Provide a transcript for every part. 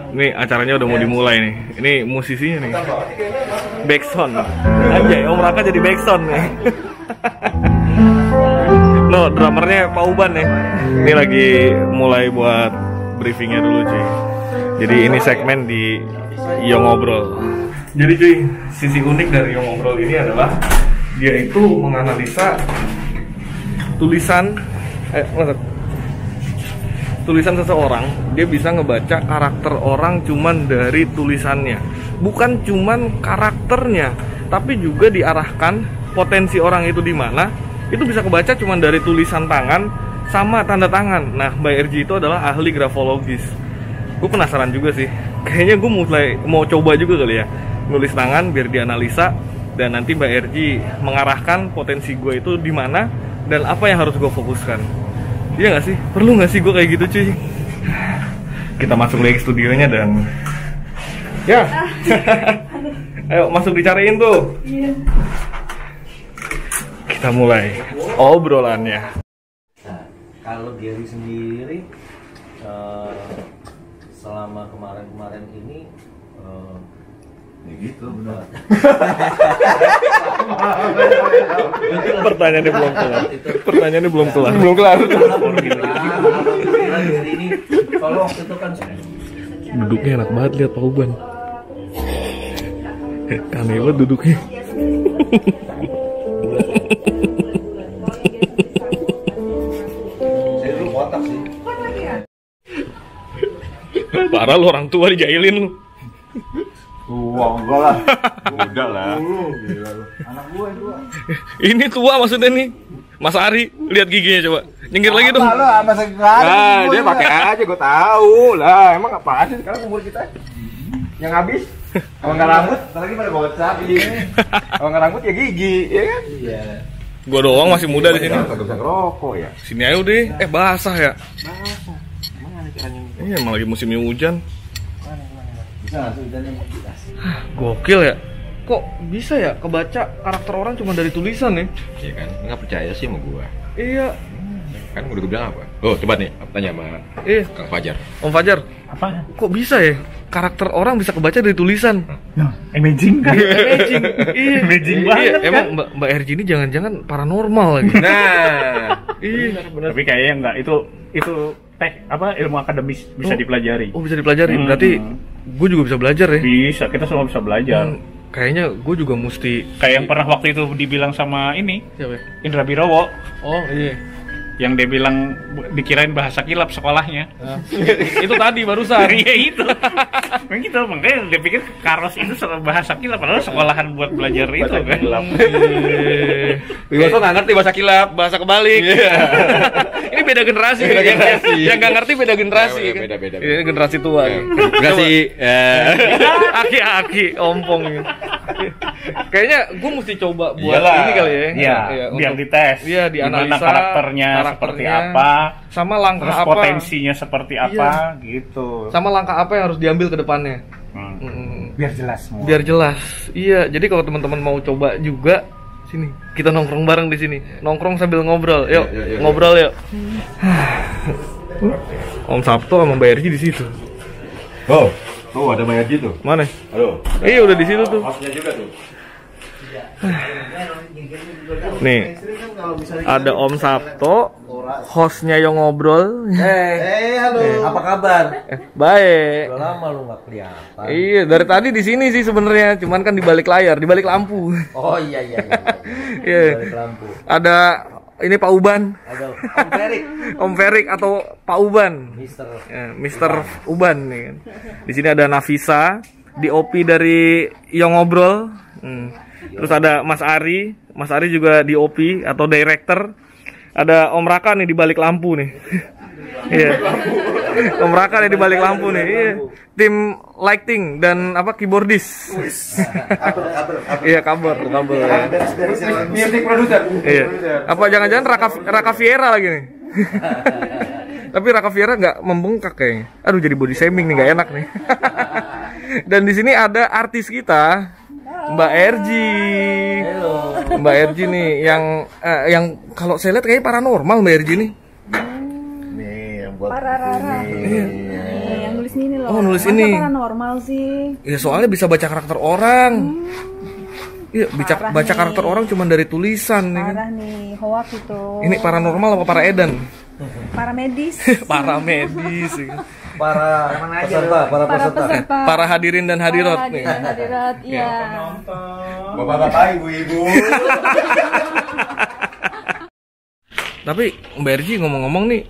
Nih acaranya udah mau dimulai nih. Ini musisinya nih. Backsound. Anjay, Om Raka jadi backsound nih. No, drummernya Pak Uban nih. Ini lagi mulai buat briefingnya dulu cuy. Jadi ini segmen di Yo Ngobrol. Jadi cuy, sisi unik dari Yo Ngobrol ini adalah dia itu menganalisa tulisan tulisan seseorang. Dia bisa ngebaca karakter orang cuman dari tulisannya, bukan cuman karakternya, tapi juga diarahkan potensi orang itu di mana. Itu bisa kebaca cuman dari tulisan tangan sama tanda tangan. Nah, Mbak RG itu adalah ahli grafologis. Gue penasaran juga sih. Kayaknya gue mau coba juga kali ya, nulis tangan biar dianalisa, dan nanti Mbak RG mengarahkan potensi gue itu di mana dan apa yang harus gue fokuskan. Iya gak sih? Perlu gak sih gue kayak gitu cuy? Kita masuk lagi ke studionya dan ya. Ayo masuk dicariin tuh. Iya. Kita mulai obrolannya. Nah, kalau Gary sendiri selama kemarin ini ya gitu benar. Pertanyaannya belum kelar. Pertanyaannya belum kelar. Belum kelar. Hari ini kalau waktu itu kan duduknya enak banget, lihat Pak Uban. Aneh banget duduknya. saya dulu kotak sih. Parah lu, orang tua dijailin lu. Tua enggak lah. Udah lah. Gila lu. Anak gue yang tua. Ini tua maksudnya nih. Mas Ari, lihat giginya coba. Nyengir lagi dong. Halo, sama sekarang. Nah, dia pakai aja, gue tahu lah. Emang apaan sih sekarang umur kita? Yang habis? Kalau nggak rambut, apalagi pada bocah ini. Kalau nggak rambut ya gigi, ya kan? Iya. Gua doang masih muda di sini. Nggak bisa ngerokok ya. Sini aja deh. Basah ya. Masa? Emang ada caranya? Iya, emang lagi musim hujan. Bisa nggak tuh hujannya dikasih? Gokil ya. Kok bisa ya kebaca karakter orang cuma dari tulisan ya? Iya kan? Nggak percaya sih sama gua. Iya. Kan udah gue bilang apa? Oh, coba nih, tanya sama Kang Fajar. Om Fajar. Apa? Kok bisa ya karakter orang bisa kebaca dari tulisan? Nah, amazing kan? Amazing. Iya. Amazing banget kan? Emang Mbak RG ini jangan-jangan paranormal lagi. Nah, Iya. Tapi kayaknya enggak, itu ilmu akademis bisa dipelajari. Oh, bisa dipelajari. Berarti gue juga bisa belajar ya? Bisa, kita semua bisa belajar. Kayaknya gue juga mesti Kayak yang pernah waktu itu dibilang sama ini, siapa ya? Indra Birowo, Oh iya. yang dia bilang dikirain bahasa kilap sekolahnya. Itu tadi barusan. Iya itu. Memang gitu, makanya dia pikir Karos itu bahasa kilap, padahal sekolahan buat belajar itu kan. Biasa nggak ngerti bahasa kilap, bahasa kebalik. Ini beda generasi. Yang nggak ngerti beda generasi. Ya, kan? beda. Ini generasi tua. Generasi Aki-aki ompong. Kayaknya gue mesti coba buat Iyalah. ini kali ya. Iya, biar untuk- dites. Iya, Gimana dianalisa karakternya seperti apa, sama langkah terus apa, potensinya seperti apa gitu. sama langkah apa yang harus diambil ke depannya. Biar jelas semua. Biar jelas. Iya, jadi kalau teman-teman mau coba juga, sini kita nongkrong bareng di sini. Nongkrong sambil ngobrol. Yuk, Yuk. ngobrol yuk. Om Sabto sama Mbak RG di situ. Oh, tuh ada Mbak Yaji tuh. Mana? Aduh. Iya, udah di situ tuh. Hostnya juga tuh. Nih, ada Om Sabto, hostnya yang ngobrol. Halo. Apa kabar? Baik. Udah lama lu nggak kelihatan. Iya, dari tadi di sini sih sebenarnya, cuman kan di balik layar, di balik lampu. Oh iya. Iya. Balik lampu. Ada ini Pak Uban, Ada Om Ferik, Om Ferik atau Pak Uban. Mister. Ya, Mister Uban nih kan. Di sini ada Nafisa, DOP dari Yo Ngobrol. Terus ada Mas Ari juga DOP atau director. Ada Om Raka nih di balik lampu nih. Iya. Om Raka nih di balik lampu nih. Iya. Tim lighting dan keyboardis. Iya, kabel. Music producer. Iya. Apa jangan-jangan Raka Viera lagi nih? Tapi Raka Viera nggak membengkak kayaknya. Aduh, jadi body shaming nih, nggak enak nih. Dan di sini ada artis kita, Mbak RG. Halo. Mbak RG nih yang kalau saya lihat kayaknya paranormal Mbak RG nih. Nih, yang buat Pararara. ini. Yang nulis ini loh. loh. Oh, nulis Masa ini. paranormal sih? Ya soalnya bisa baca karakter orang. Iya, Parah baca nih. karakter orang cuma dari tulisan nih kan. Parah nih, hoak itu. Ini paranormal apa para edan? Para medis. Para medis. Ya. Para peserta, para Para peserta. peserta. Para hadirin dan hadirat Para nih. hadirin hadirat, iya. Bapak-bapak, ibu-ibu. Tapi Mbak Erji ngomong-ngomong nih,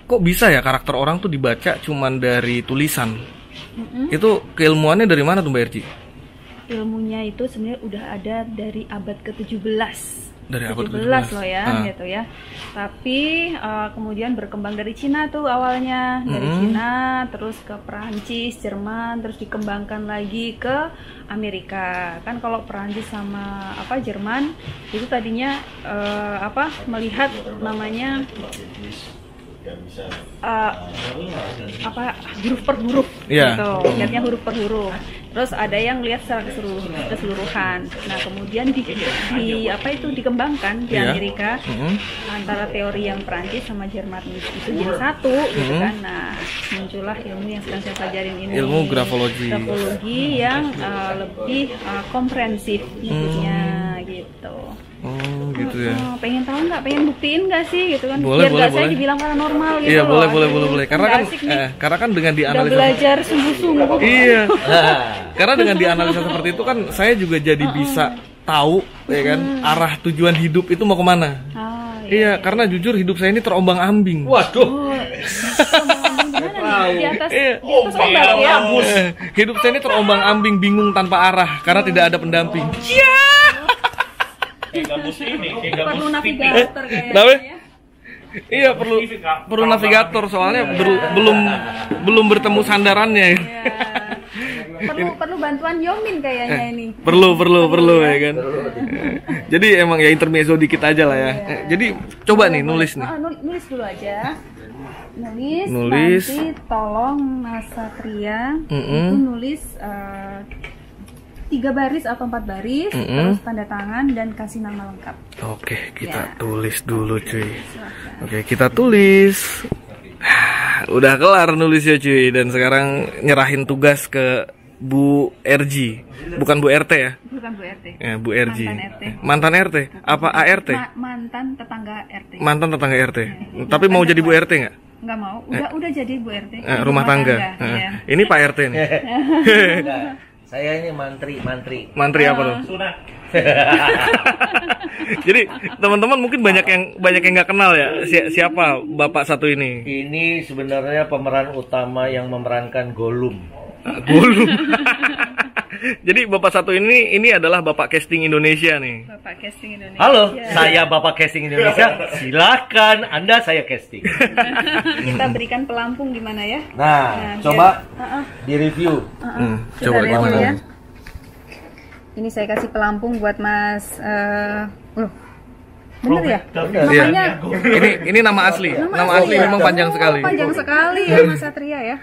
kok bisa ya karakter orang tuh dibaca cuman dari tulisan? Itu keilmuannya dari mana tuh Mbak Erji? Ilmunya itu sebenarnya udah ada dari abad ke-17. Dari abad 17 ke-17. loh ya, gitu ya. Tapi kemudian berkembang dari Cina tuh awalnya, dari Cina terus ke Perancis, Jerman, terus dikembangkan lagi ke Amerika. Kan kalau Perancis sama Jerman itu tadinya melihat namanya huruf per huruf, Iya. gitu. Lihatnya huruf per huruf. Terus ada yang lihat secara keseluruhan. Nah kemudian dikembangkan di Iya. Amerika antara teori yang Perancis sama Jerman itu jadi satu, gitu kan. Nah muncullah ilmu yang sedang saya pelajarin ini. Ilmu grafologi. Grafologi yang lebih komprehensif maksudnya gitu. Oh gitu ya. Pengen tahu nggak? Pengen buktiin nggak sih gitu kan? Boleh, Biar nggak boleh. saya dibilang paranormal gitu Iya, loh. boleh. Karena kan Asik nih. karena kan dengan Udah dianalisa belajar sungguh-sungguh. Iya. Karena dengan dianalisa seperti itu kan saya juga jadi bisa tahu ya kan arah tujuan hidup itu mau kemana. Iya, karena jujur hidup saya ini terombang-ambing. Waduh. Di atas Iya. ombak ya. Hidup saya ini terombang-ambing, bingung tanpa arah karena tidak ada pendamping. Kayak gabus ini, kayak gabus Perlu TV. navigator kayaknya. Kenapa? Ya. Iya perlu navigator soalnya belum bertemu sandarannya. Iya. Perlu bantuan Yomin kayaknya ini. Perlu ya kan. Jadi emang ya intermezzo dikit aja lah ya. Jadi coba nih nulis nih. Nulis dulu aja. Nulis. Nanti tolong Mas Satria itu nulis 3 baris atau 4 baris, terus tanda tangan dan kasih nama lengkap. Oke, kita tulis dulu cuy. Oke, kita tulis. Udah kelar nulis ya cuy. Dan sekarang nyerahin tugas ke Bu RG. Bukan Bu RT ya? Bukan Bu RT. Ya, Bu RG. Mantan RT. Mantan RT? Apa ART? Mantan tetangga RT. Mantan tetangga RT. Tapi mau jadi Bu RT nggak? Nggak mau. Udah jadi Bu RT. Rumah tangga. Iya. Ini Pak RT nih. Saya ini mantri. Mantri apa tuh? Sunat. Jadi teman-teman mungkin banyak yang nggak kenal ya siapa bapak satu ini. Ini sebenarnya pemeran utama yang memerankan Gollum. Gollum. Jadi bapak satu ini adalah bapak casting Indonesia nih. Bapak casting Indonesia. Halo, saya Bapak Casting Indonesia. Silakan Anda saya casting. Kita berikan pelampung di mana ya? Nah, coba di-review. Kita Coba review gimana? ya. Ini saya kasih pelampung buat Mas. Bener ya? Iya. Namanya Ini nama asli. Nama asli ya? memang panjang sekali. Panjang sekali ya Mas Satria ya.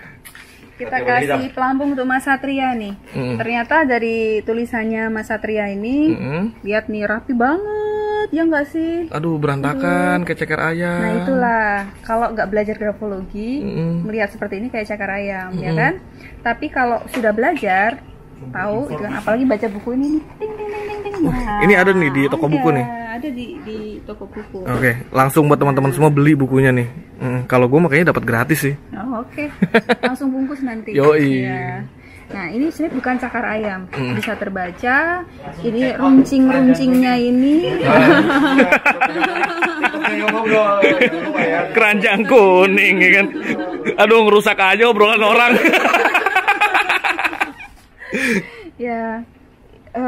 Kita kasih pelampung untuk Mas Satria nih. Ternyata dari tulisannya Mas Satria ini, lihat nih rapi banget, ya nggak sih? Aduh berantakan kayak ceker ayam. Nah itulah, kalau nggak belajar grafologi, melihat seperti ini kayak cakar ayam, ya kan? Tapi kalau sudah belajar, tahu, itu kan, apalagi baca buku ini nih, ting ting ting ting ting. Nah, Ini ada nih di toko buku nih. Ada di toko buku. Oke, langsung buat teman-teman semua beli bukunya nih. Kalau gue makanya dapat gratis sih. Oh, oke. Langsung bungkus nanti. Yoi. Ya. Nah, ini sebenarnya bukan cakar ayam. Bisa terbaca. Ini runcing-runcingnya ini. Keranjang kuning ya kan. Aduh ngerusak aja obrolan orang. Ya,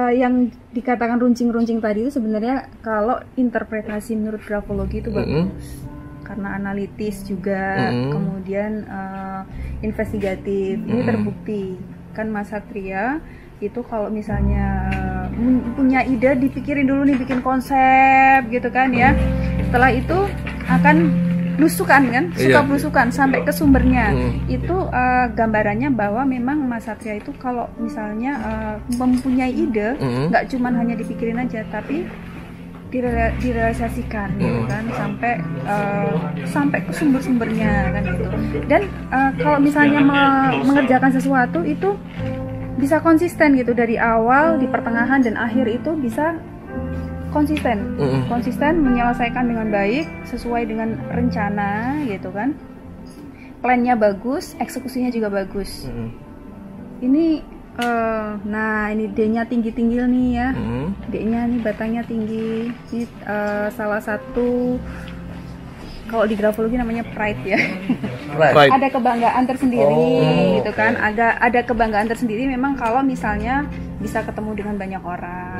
yang dikatakan runcing-runcing tadi itu sebenarnya kalau interpretasi menurut grafologi itu bagus. Karena analitis juga, kemudian investigatif. Ini terbukti. Kan Mas Satria itu kalau misalnya punya ide, dipikirin dulu nih, bikin konsep gitu kan ya. Setelah itu akan belusukan kan, suka belusukan sampai ke sumbernya. Itu gambarannya bahwa memang Mas Satria itu kalau misalnya mempunyai ide, nggak cuman hanya dipikirin aja, tapi direalisasikan gitu kan, sampai ke sumber-sumbernya kan gitu. Dan kalau misalnya mengerjakan sesuatu itu bisa konsisten gitu, dari awal, di pertengahan dan akhir itu bisa konsisten menyelesaikan dengan baik sesuai dengan rencana gitu kan. Plannya bagus, eksekusinya juga bagus. Ini nah ini D-nya tinggi-tinggi nih ya. D-nya nih batangnya tinggi. Ini salah satu, kalau di grafologi namanya pride ya. Right. Ada kebanggaan tersendiri gitu kan. Ada kebanggaan tersendiri memang kalau misalnya bisa ketemu dengan banyak orang.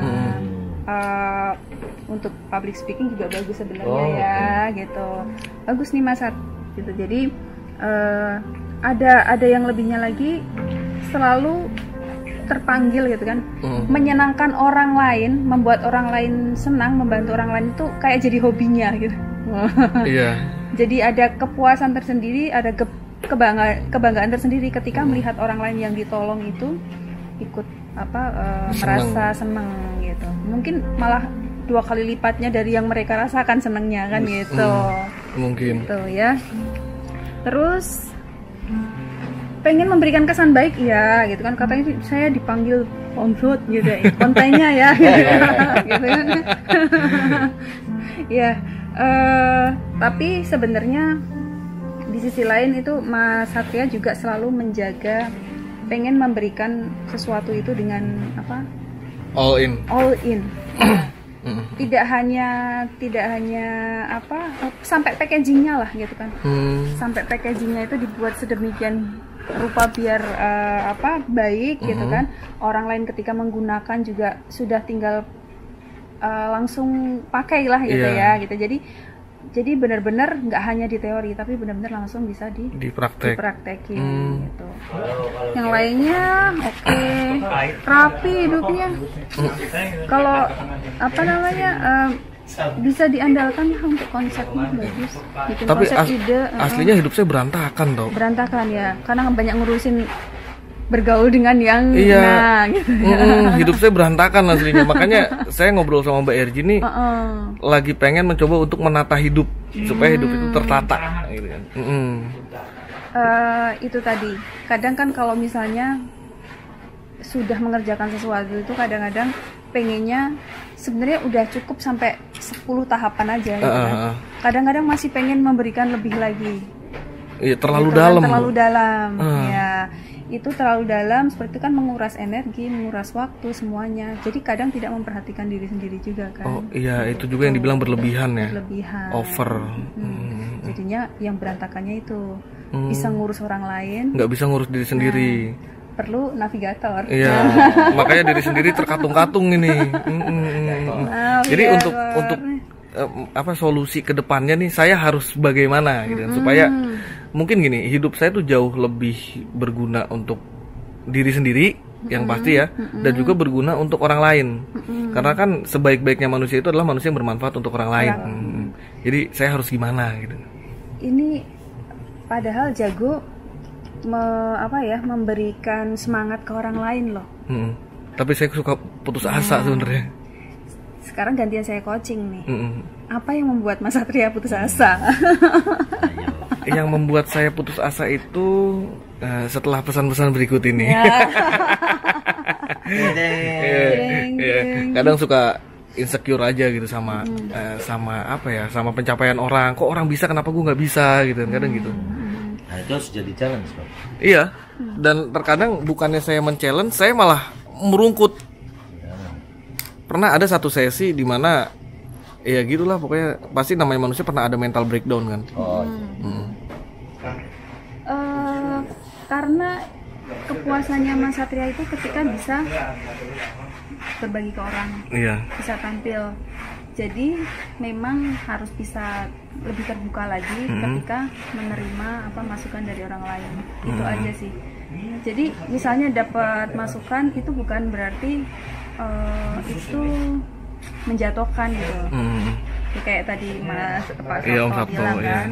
Untuk public speaking juga bagus sebenarnya ya gitu. Bagus nih Mas Hat gitu. Jadi ada yang lebihnya lagi, selalu terpanggil gitu kan, menyenangkan orang lain, membuat orang lain senang, membantu orang lain itu kayak jadi hobinya gitu. Iya. Jadi ada kepuasan tersendiri, ada kebanggaan tersendiri ketika melihat orang lain yang ditolong itu ikut merasa senang gitu. Mungkin malah 2 kali lipatnya dari yang mereka rasakan senangnya kan gitu. Mungkin. Gitu ya. Terus pengen memberikan kesan baik ya gitu kan, katanya saya dipanggil konfut gitu ya, kontennya ya gitu kan. Ya, tapi sebenarnya di sisi lain itu Mas Satria juga selalu menjaga, pengen memberikan sesuatu itu dengan all in. Tidak hanya sampai packagingnya lah gitu kan. Sampai packagingnya itu dibuat sedemikian rupa biar baik gitu kan. Orang lain ketika menggunakan juga sudah tinggal langsung pakai lah gitu ya gitu. Jadi benar-benar nggak hanya di teori, tapi benar-benar langsung bisa dipraktekin gitu. Yang lainnya rapi hidupnya. Kalau bisa diandalkan lah untuk konsepnya bagus. Bikin tapi konsep ide. Aslinya hidup saya berantakan tau. Berantakan ya, karena banyak ngurusin bergaul dengan yang gitu ya. Hidup saya berantakan aslinya. Makanya saya ngobrol sama Mbak Erji nih, lagi pengen mencoba untuk menata hidup supaya hidup itu tertata gitu kan. Itu tadi, kadang kan kalau misalnya sudah mengerjakan sesuatu itu kadang-kadang pengennya sebenarnya udah cukup sampai 10 tahapan aja gitu kan. Kadang-kadang masih pengen memberikan lebih lagi. Iya, terlalu gitu dalam. Kan, terlalu dalam. Ya, itu terlalu dalam, seperti itu kan menguras energi, menguras waktu semuanya. Jadi kadang tidak memperhatikan diri sendiri juga kan. Oh iya, itu juga yang dibilang berlebihan ya. Berlebihan. Over. Jadinya yang berantakannya itu bisa ngurus orang lain, nggak bisa ngurus diri sendiri. Perlu navigator. Iya, makanya diri sendiri terkatung-katung ini. Jadi untuk solusi kedepannya nih, saya harus bagaimana gitu supaya mungkin gini, hidup saya tuh jauh lebih berguna untuk diri sendiri yang pasti ya, dan juga berguna untuk orang lain. Karena kan sebaik-baiknya manusia itu adalah manusia yang bermanfaat untuk orang lain. Jadi saya harus gimana gitu. Ini padahal jago memberikan semangat ke orang lain loh. Tapi saya suka putus asa sebenarnya. Sekarang gantian saya coaching nih. Apa yang membuat Mas Satria putus asa? Yang membuat saya putus asa itu setelah pesan-pesan berikut ini. Kadang suka insecure aja gitu sama sama pencapaian orang. Kok orang bisa, kenapa gue nggak bisa gitu, kadang gitu. Nah, itu harus jadi challenge, Bang. Iya. Dan terkadang bukannya saya men-challenge, saya malah merungkut. Pernah ada satu sesi di mana ya gitulah, pokoknya pasti namanya manusia pernah ada mental breakdown kan. Karena kepuasannya Mas Satria itu ketika bisa berbagi ke orang, bisa tampil. Jadi memang harus bisa lebih terbuka lagi ketika menerima masukan dari orang lain. Itu aja sih. Jadi misalnya dapat masukan itu bukan berarti itu menjatuhkan gitu. Kayak tadi Pak Sabto bilang kan,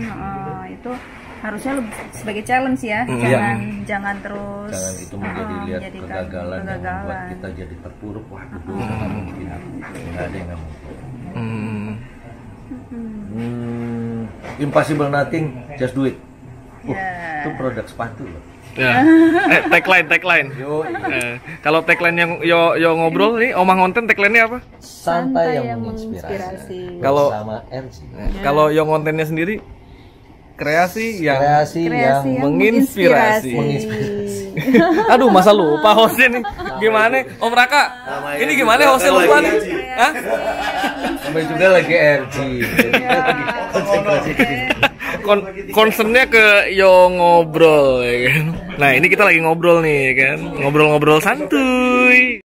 itu harusnya sebagai challenge ya, jangan terus itu menjadi kegagalan yang membuat kita jadi terpuruk. Wah, nggak mungkin, nggak ada yang nggak mungkin. Impossible nothing, just do it. Ya. Itu produk sepatu loh. Ya. Tagline. Yo, Kalau tagline yang yo ngobrol nih, Omah Ngonten tagline-nya apa? santai yang menginspirasi. Kalau- sama MC. Kalau yo ngontennya sendiri, kreasi yang Kreasi yang menginspirasi. Aduh, masa lupa hostnya nih. Gimana, Om Raka? Ini gimana hostnya lupa nih? Hah? Sampai juga lagi RG. Jadi lagi konsentrasi ke sini. Concernnya ke yo ngobrol ya kan. Nah, ini kita lagi ngobrol nih ya kan. Ngobrol-ngobrol santuy.